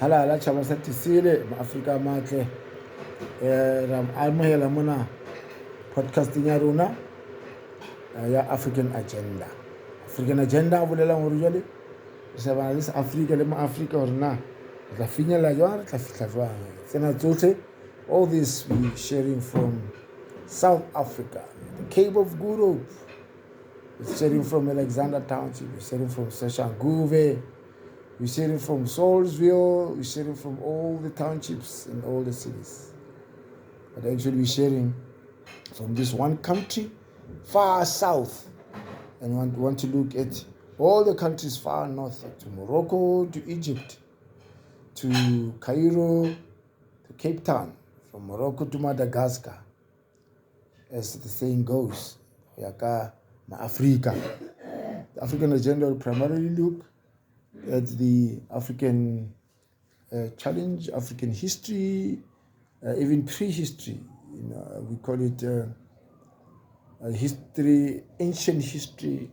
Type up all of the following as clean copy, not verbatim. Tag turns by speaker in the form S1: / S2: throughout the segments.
S1: Halala tjhaba sa Tisile Afrika matle ra amohela mona podcasting ya rona ya African Agenda. African Agenda o bolelang hore jwale re shebana le Afrika le ma-Afrika hore na re tla finyella jwang, re tla fihla jwang. Tsena tsohle, all this we sharing from South Africa, the Cape of Good Hope. We're sharing from Alexander Township, we're sharing from Soshanguve, we're sharing from Salisbury, we're sharing from all the townships and all the cities. But actually we're sharing from this one country far south, and want to look at all the countries far north, to Morocco, to Egypt, to Cairo, to Cape Town, from Morocco to Madagascar, as the saying goes, Yaka Ma-Afrika. The African Agenda will primarily look at the African challenge, African history, even prehistory. We call it history, ancient history,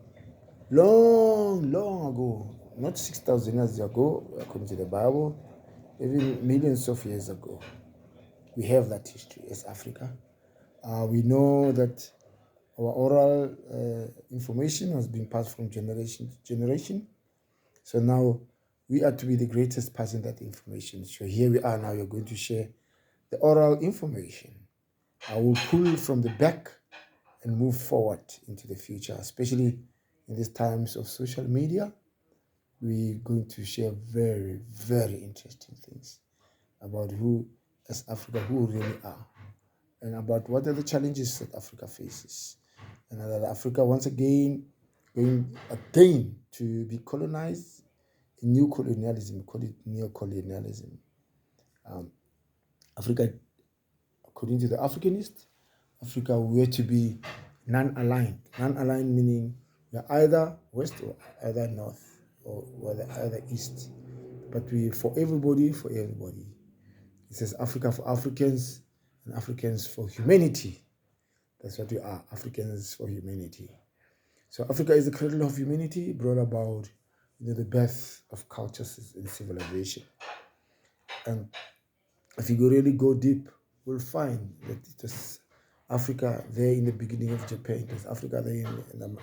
S1: long ago, not 6,000 years ago, according to the Bible, even millions of years ago. We have that history as Africa. We know that our oral information has been passed from generation to generation. So now we are to be the greatest passing that information. So here we are now, you're going to share the oral information. I will pull from the back and move forward into the future, especially in these times of social media. We're going to share very, very interesting things about who, as Africa, who we really are, and about what are the challenges that Africa faces, and that Africa once again going again to be colonized in new colonialism, call it neo-colonialism. Africa, according to the Africanist, Africa were to be non-aligned. Non-aligned meaning we're either west or either north or either east. But we for everybody, for everybody. It says Africa for Africans and Africans for humanity. That's what we are, Africans for humanity. So Africa is the cradle of humanity, brought about the birth of cultures and civilization. And if you really go deep, we'll find that it was Africa there in the beginning of Japan. It was Africa there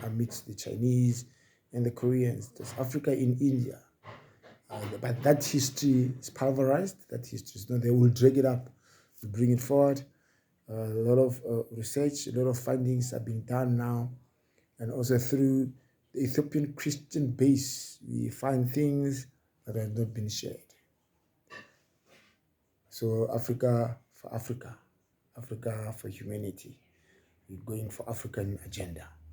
S1: amidst the Chinese and the Koreans. It was Africa in India. But that history is pulverized. That history is not there. We'll drag it up, we'll bring it forward. A lot of research, a lot of findings are being done now. And also through the Ethiopian Christian base, we find things that have not been shared. So Africa for Africa, Africa for humanity. We're going for African Agenda.